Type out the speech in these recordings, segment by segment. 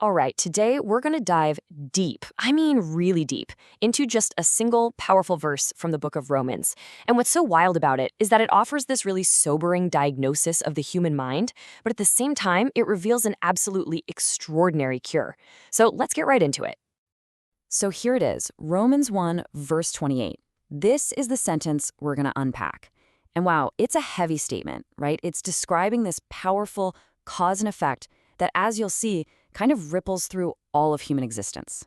All right, today we're going to dive deep, I mean really deep, into just a single powerful verse from the book of Romans. And what's so wild about it is that it offers this really sobering diagnosis of the human mind, but at the same time, it reveals an absolutely extraordinary cure. So let's get right into it. So here it is, Romans 1, verse 28. This is the sentence we're going to unpack. And wow, it's a heavy statement, right? It's describing this powerful cause and effect that, as you'll see, kind of ripples through all of human existence.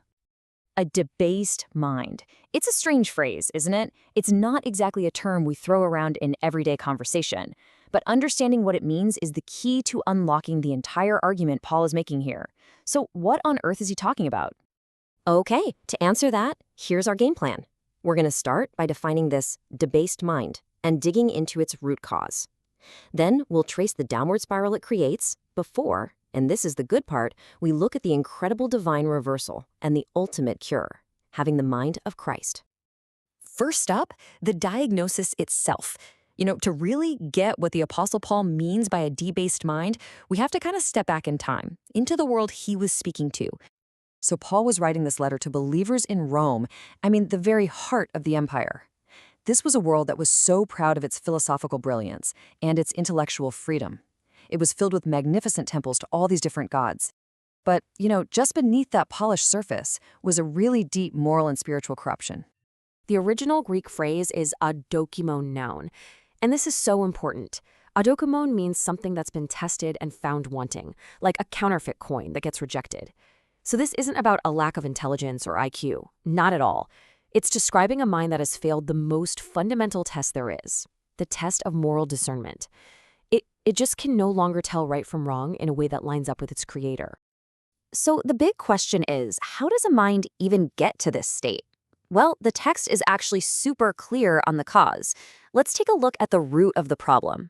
A debased mind. It's a strange phrase, isn't it? It's not exactly a term we throw around in everyday conversation, but understanding what it means is the key to unlocking the entire argument Paul is making here. So what on earth is he talking about? Okay, to answer that, here's our game plan. We're going to start by defining this debased mind and digging into its root cause. Then we'll trace the downward spiral it creates before, and this is the good part, we look at the incredible divine reversal and the ultimate cure, having the mind of Christ. First up, the diagnosis itself. To really get what the Apostle Paul means by a debased mind, we have to kind of step back in time, into the world he was speaking to. So Paul was writing this letter to believers in Rome, the very heart of the empire. This was a world that was so proud of its philosophical brilliance and its intellectual freedom. It was filled with magnificent temples to all these different gods. But, just beneath that polished surface was a really deep moral and spiritual corruption. The original Greek phrase is adokimon noun, and this is so important. Adokimon means something that's been tested and found wanting, like a counterfeit coin that gets rejected. So this isn't about a lack of intelligence or IQ, not at all. It's describing a mind that has failed the most fundamental test there is, the test of moral discernment. It just can no longer tell right from wrong in a way that lines up with its creator. So the big question is, how does a mind even get to this state? Well, the text is actually super clear on the cause. Let's take a look at the root of the problem.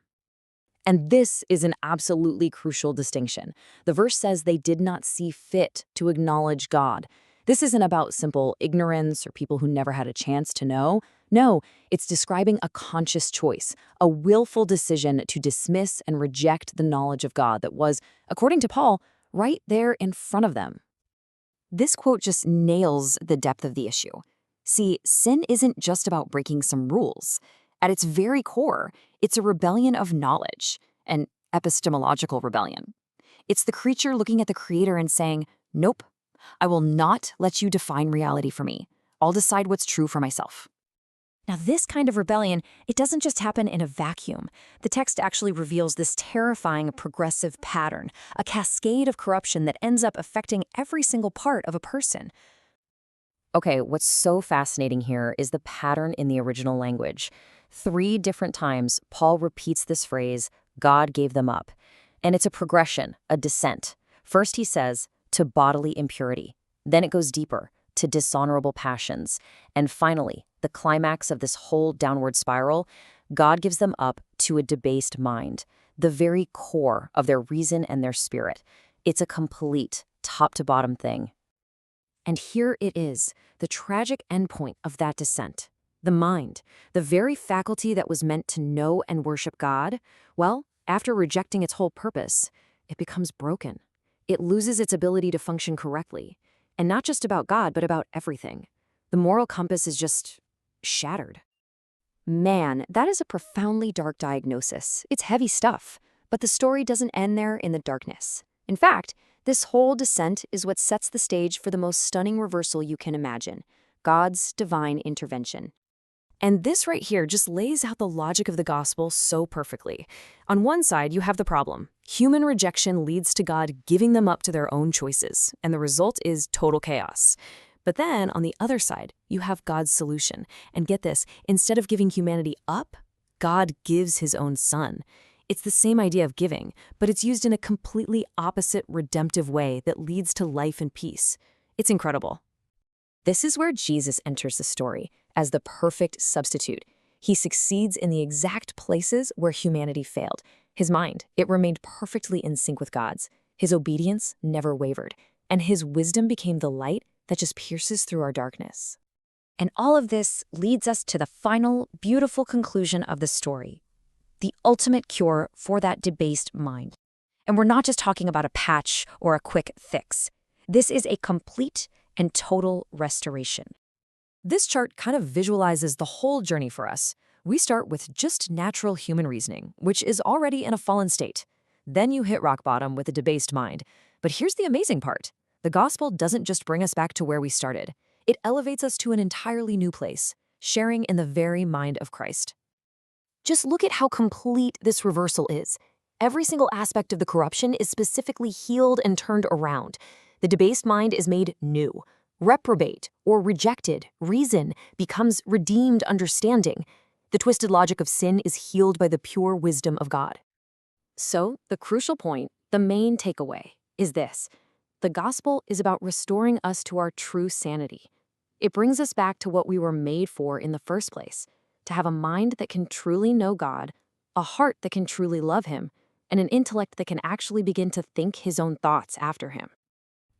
And this is an absolutely crucial distinction. The verse says they did not see fit to acknowledge God. This isn't about simple ignorance or people who never had a chance to know. No, it's describing a conscious choice, a willful decision to dismiss and reject the knowledge of God that was, according to Paul, right there in front of them. This quote just nails the depth of the issue. See, sin isn't just about breaking some rules. At its very core, it's a rebellion of knowledge, an epistemological rebellion. It's the creature looking at the creator and saying, nope, I will not let you define reality for me. I'll decide what's true for myself. Now, this kind of rebellion, it doesn't just happen in a vacuum. The text actually reveals this terrifying progressive pattern, a cascade of corruption that ends up affecting every single part of a person. Okay, what's so fascinating here is the pattern in the original language. 3 different times, Paul repeats this phrase, God gave them up. And it's a progression, a descent. First, he says, to bodily impurity. Then it goes deeper, to dishonorable passions. And finally, the climax of this whole downward spiral, God gives them up to a debased mind, the very core of their reason and their spirit. It's a complete, top-to-bottom thing. And here it is, the tragic endpoint of that descent. The mind, the very faculty that was meant to know and worship God, well, after rejecting its whole purpose, it becomes broken. It loses its ability to function correctly. And not just about God, but about everything. The moral compass is just shattered. Man, that is a profoundly dark diagnosis. It's heavy stuff. But the story doesn't end there in the darkness. In fact, this whole descent is what sets the stage for the most stunning reversal you can imagine, God's divine intervention. And this right here just lays out the logic of the gospel so perfectly. On one side, you have the problem. Human rejection leads to God giving them up to their own choices, and the result is total chaos. But then, on the other side, you have God's solution. And get this, instead of giving humanity up, God gives his own son. It's the same idea of giving, but it's used in a completely opposite redemptive way that leads to life and peace. It's incredible. This is where Jesus enters the story as the perfect substitute. He succeeds in the exact places where humanity failed. His mind, it remained perfectly in sync with God's. His obedience never wavered, and his wisdom became the light that just pierces through our darkness. And all of this leads us to the final, beautiful conclusion of the story, the ultimate cure for that debased mind. And we're not just talking about a patch or a quick fix. This is a complete and total restoration. This chart kind of visualizes the whole journey for us. We start with just natural human reasoning, which is already in a fallen state. Then you hit rock bottom with a debased mind. But here's the amazing part. The gospel doesn't just bring us back to where we started. It elevates us to an entirely new place, sharing in the very mind of Christ. Just look at how complete this reversal is. Every single aspect of the corruption is specifically healed and turned around. The debased mind is made new. Reprobate or rejected reason becomes redeemed understanding. The twisted logic of sin is healed by the pure wisdom of God. So, the crucial point, the main takeaway, is this. The gospel is about restoring us to our true sanity. It brings us back to what we were made for in the first place, to have a mind that can truly know God, a heart that can truly love Him, and an intellect that can actually begin to think His own thoughts after Him.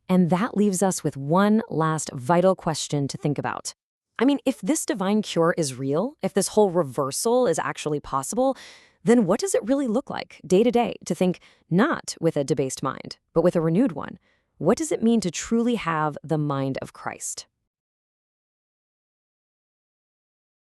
And that leaves us with one last vital question to think about. I mean, if this divine cure is real, if this whole reversal is actually possible, then what does it really look like day to day to think not with a debased mind, but with a renewed one? What does it mean to truly have the mind of Christ?